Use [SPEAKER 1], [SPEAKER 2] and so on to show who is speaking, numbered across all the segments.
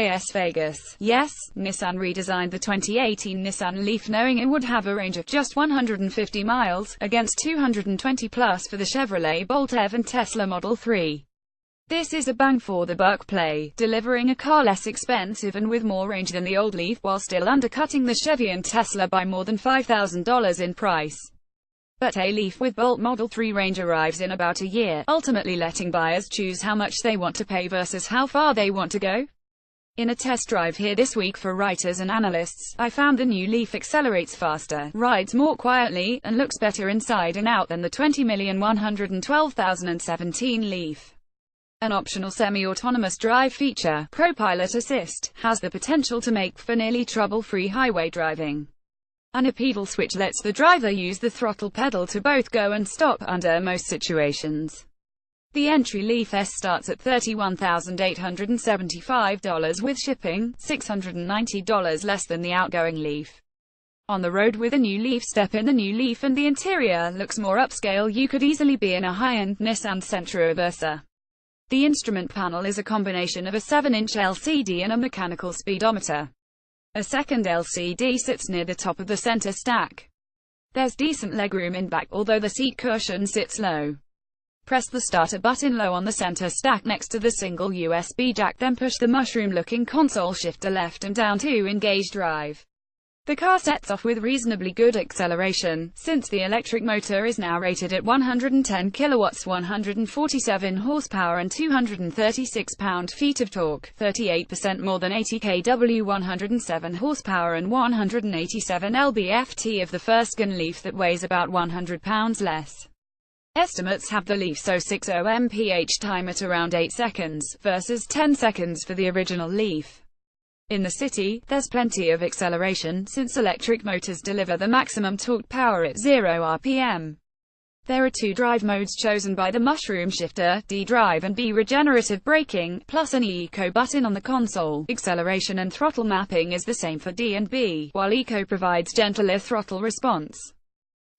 [SPEAKER 1] Las Vegas. Yes, Nissan redesigned the 2018 Nissan Leaf knowing it would have a range of just 150 miles, against 220 plus for the Chevrolet Bolt EV and Tesla Model 3. This is a bang-for-the-buck play, delivering a car less expensive and with more range than the old Leaf, while still undercutting the Chevy and Tesla by more than $5,000 in price. But a Leaf with Bolt Model 3 range arrives in about a year, ultimately letting buyers choose how much they want to pay versus how far they want to go. In a test drive here this week for writers and analysts, I found the new Leaf accelerates faster, rides more quietly, and looks better inside and out than the 20,112,017 Leaf. An optional semi-autonomous drive feature, ProPilot Assist, has the potential to make for nearly trouble-free highway driving. And a pedal switch lets the driver use the throttle pedal to both go and stop under most situations. The entry Leaf S starts at $31,875 with shipping, $690 less than the outgoing Leaf. On the road with a new Leaf, step in the new Leaf and the interior looks more upscale. You could easily be in a high-end Nissan Sentra or Versa. The instrument panel is a combination of a 7-inch LCD and a mechanical speedometer. A second LCD sits near the top of the center stack. There's decent legroom in back, although the seat cushion sits low. Press the starter button low on the center stack next to the single USB jack, then push the mushroom-looking console shifter left and down to engage drive. The car sets off with reasonably good acceleration, since the electric motor is now rated at 110 kilowatts, 147 horsepower and 236 pound-feet of torque, 38% more than 80 kW, 107 horsepower and 187 lb-ft of the first-gen Leaf that weighs about 100 pounds less. Estimates have the Leaf's 060 mph time at around 8 seconds, versus 10 seconds for the original Leaf. In the city, there's plenty of acceleration, since electric motors deliver the maximum torque power at 0 RPM. There are two drive modes chosen by the mushroom shifter, D drive and B regenerative braking, plus an Eco button on the console. Acceleration and throttle mapping is the same for D and B, while Eco provides gentler throttle response.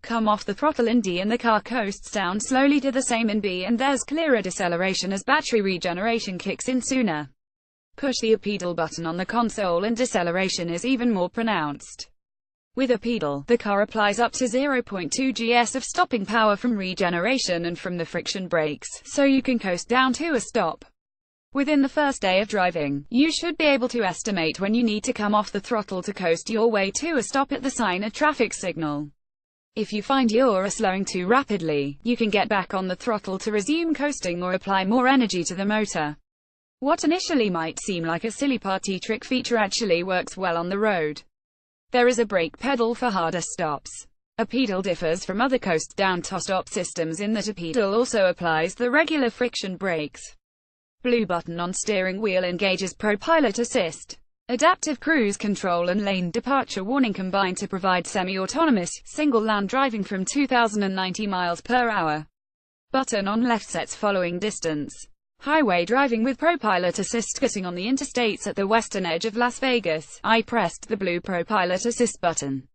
[SPEAKER 1] Come off the throttle in D and the car coasts down slowly to the same in B, and there's clearer deceleration as battery regeneration kicks in sooner. Push the pedal button on the console and deceleration is even more pronounced. With a pedal, the car applies up to 0.2 gs of stopping power from regeneration and from the friction brakes, so you can coast down to a stop. Within the first day of driving, you should be able to estimate when you need to come off the throttle to coast your way to a stop at the sign or traffic signal. If you find you're slowing too rapidly, you can get back on the throttle to resume coasting or apply more energy to the motor. What initially might seem like a silly party trick feature actually works well on the road. There is a brake pedal for harder stops. A pedal differs from other coast-down to stop systems in that a pedal also applies the regular friction brakes. Blue button on steering wheel engages ProPilot Assist. Adaptive cruise control and lane departure warning combine to provide semi-autonomous, single-lane driving from 2,090 miles per hour. Button on left sets following distance. Highway driving with ProPilot Assist. Getting on the interstates at the western edge of Las Vegas, I pressed the blue ProPilot Assist button.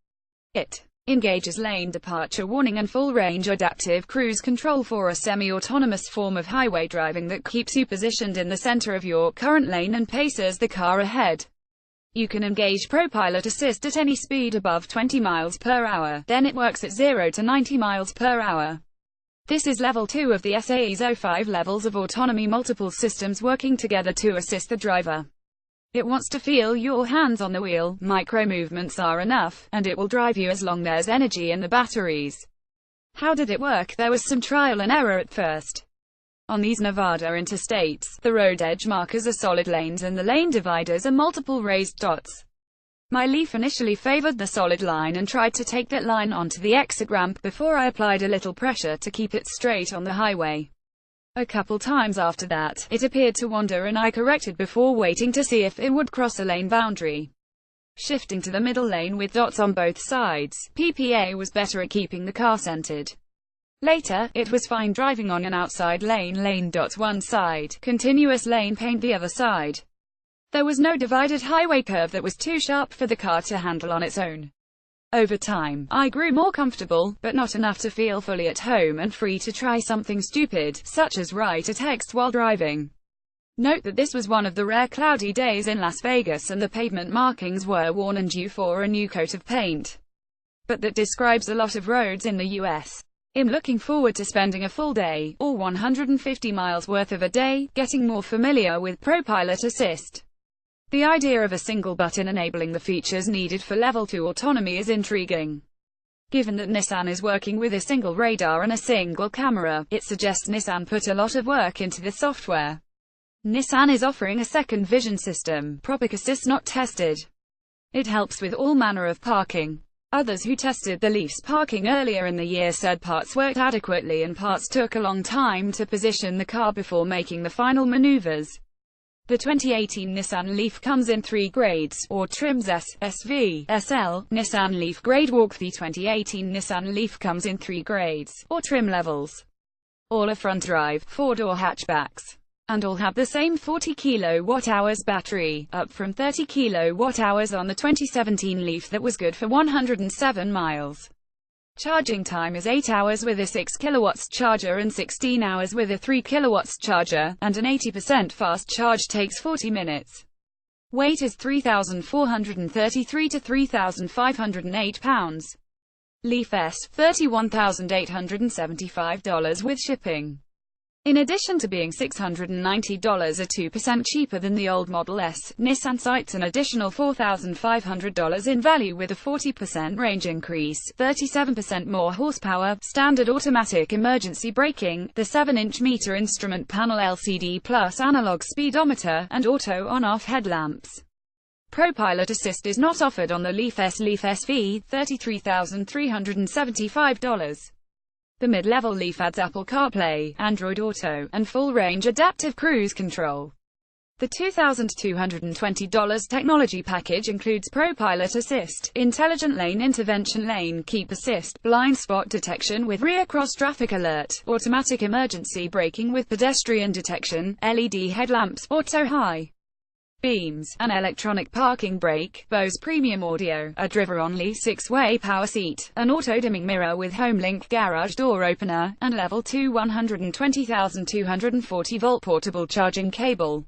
[SPEAKER 1] It engages lane departure warning and full range adaptive cruise control for a semi-autonomous form of highway driving that keeps you positioned in the center of your current lane and paces the car ahead. You can engage ProPilot Assist at any speed above 20 miles per hour, then it works at 0 to 90 miles per hour. This is level 2 of the SAE's 5 levels of autonomy, multiple systems working together to assist the driver. It wants to feel your hands on the wheel, micro movements are enough, and it will drive you as long there's energy in the batteries. How did it work? There was some trial and error at first. On these Nevada interstates, the road edge markers are solid lanes and the lane dividers are multiple raised dots. My Leaf initially favored the solid line and tried to take that line onto the exit ramp before I applied a little pressure to keep it straight on the highway. A couple times after that, it appeared to wander and I corrected before waiting to see if it would cross a lane boundary. Shifting to the middle lane with dots on both sides, PPA was better at keeping the car centered. Later, it was fine driving on an outside lane dots one side, continuous lane paint the other side. There was no divided highway curve that was too sharp for the car to handle on its own. Over time, I grew more comfortable, but not enough to feel fully at home and free to try something stupid, such as write a text while driving. Note that this was one of the rare cloudy days in Las Vegas and the pavement markings were worn and due for a new coat of paint. But that describes a lot of roads in the US. I'm looking forward to spending a full day, or 150 miles worth of a day, getting more familiar with ProPilot Assist. The idea of a single button enabling the features needed for Level 2 autonomy is intriguing. Given that Nissan is working with a single radar and a single camera, it suggests Nissan put a lot of work into the software. Nissan is offering a second vision system, Propic Assist, not tested. It helps with all manner of parking. Others who tested the Leaf's parking earlier in the year said parts worked adequately and parts took a long time to position the car before making the final maneuvers. The 2018 Nissan Leaf comes in 3 grades, or trims: S, SV, SL. Nissan Leaf Grade Walk. The 2018 Nissan Leaf comes in 3 grades, or trim levels. All are front-drive, 4-door hatchbacks. And all have the same 40 kWh battery, up from 30 kWh on the 2017 Leaf that was good for 107 miles. Charging time is 8 hours with a 6 kW charger and 16 hours with a 3 kW charger, and an 80% fast charge takes 40 minutes. Weight is 3,433 to 3,508 pounds. Leaf S, $31,875 with shipping. In addition to being $690 or 2% cheaper than the old Model S, Nissan cites an additional $4,500 in value with a 40% range increase, 37% more horsepower, standard automatic emergency braking, the 7-inch meter instrument panel LCD plus analog speedometer, and auto on-off headlamps. ProPilot Assist is not offered on the Leaf S. Leaf SV, $33,375. The mid-level Leaf adds Apple CarPlay, Android Auto, and full-range adaptive cruise control. The $2,220 technology package includes ProPilot Assist, Intelligent Lane Intervention, Lane Keep Assist, Blind Spot Detection with Rear Cross Traffic Alert, Automatic Emergency Braking with Pedestrian Detection, LED headlamps, Auto High beams, an electronic parking brake, Bose premium audio, a driver-only 6-way power seat, an auto-dimming mirror with HomeLink garage door opener, and Level 2 120,240-volt portable charging cable.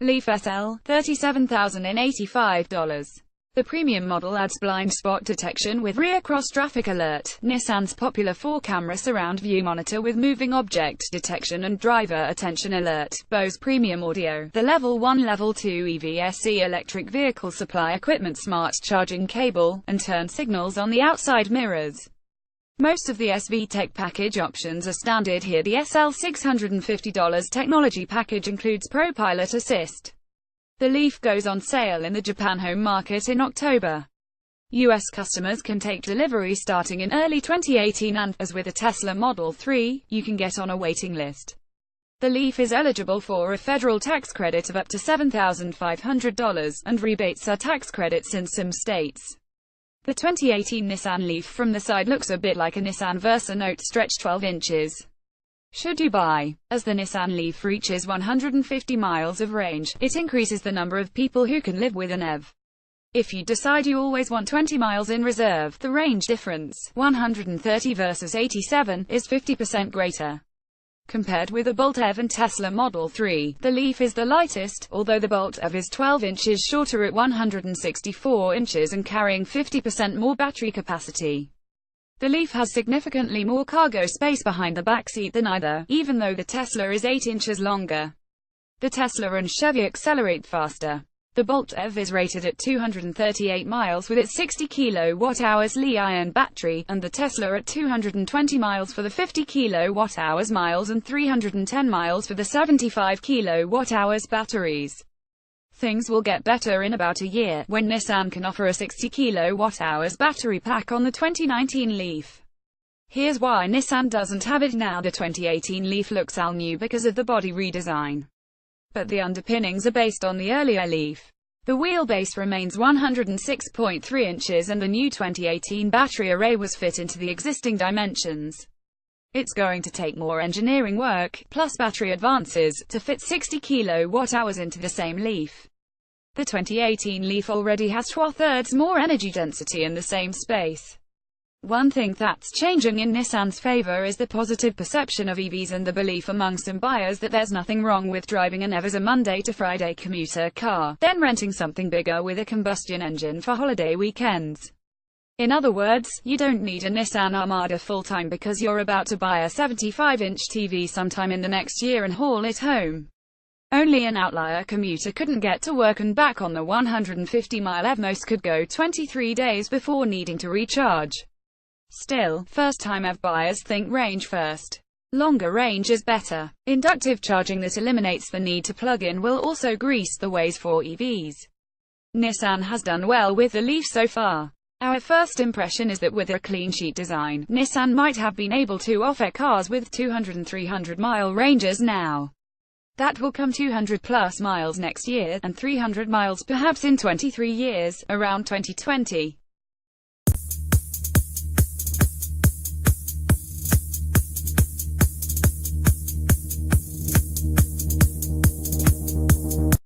[SPEAKER 1] Leaf SL, $37,085. The premium model adds blind spot detection with rear cross traffic alert, Nissan's popular 4-camera surround view monitor with moving object detection and driver attention alert, Bose premium audio, the Level 1 Level 2 EVSE electric vehicle supply equipment smart charging cable, and turn signals on the outside mirrors. Most of the SV Tech package options are standard here. The SL $650 technology package includes ProPilot Assist. The Leaf goes on sale in the Japan home market in October. US customers can take delivery starting in early 2018 and, as with a Tesla Model 3, you can get on a waiting list. The Leaf is eligible for a federal tax credit of up to $7,500, and rebates are tax credits in some states. The 2018 Nissan Leaf from the side looks a bit like a Nissan Versa Note stretched 12 inches. Should you buy? As the Nissan Leaf reaches 150 miles of range, it increases the number of people who can live with an EV. If you decide you always want 20 miles in reserve, the range difference, 130 versus 87, is 50% greater. Compared with the Bolt EV and Tesla Model 3, the Leaf is the lightest, although the Bolt EV is 12 inches shorter at 164 inches and carrying 50% more battery capacity. The Leaf has significantly more cargo space behind the backseat than either, even though the Tesla is 8 inches longer. The Tesla and Chevy accelerate faster. The Bolt EV is rated at 238 miles with its 60 kWh Li-ion battery, and the Tesla at 220 miles for the 50 kWh miles and 310 miles for the 75 kWh batteries. Things will get better in about a year, when Nissan can offer a 60 kWh battery pack on the 2019 Leaf. Here's why Nissan doesn't have it now. The 2018 Leaf looks all new because of the body redesign. But the underpinnings are based on the earlier Leaf. The wheelbase remains 106.3 inches and the new 2018 battery array was fit into the existing dimensions. It's going to take more engineering work, plus battery advances, to fit 60 kWh into the same Leaf. The 2018 Leaf already has 2/3 more energy density in the same space. One thing that's changing in Nissan's favor is the positive perception of EVs and the belief among some buyers that there's nothing wrong with driving an Ever's a Monday to Friday commuter car, then renting something bigger with a combustion engine for holiday weekends. In other words, you don't need a Nissan Armada full-time because you're about to buy a 75-inch TV sometime in the next year and haul it home. Only an outlier commuter couldn't get to work and back on the 150-mile EV. Most could go 23 days before needing to recharge. Still, first-time EV buyers think range first. Longer range is better. Inductive charging that eliminates the need to plug in will also grease the ways for EVs. Nissan has done well with the Leaf so far. Our first impression is that with a clean sheet design, Nissan might have been able to offer cars with 200 and 300-mile ranges now. That will come 200-plus miles next year, and 300 miles perhaps in 23 years, around 2020.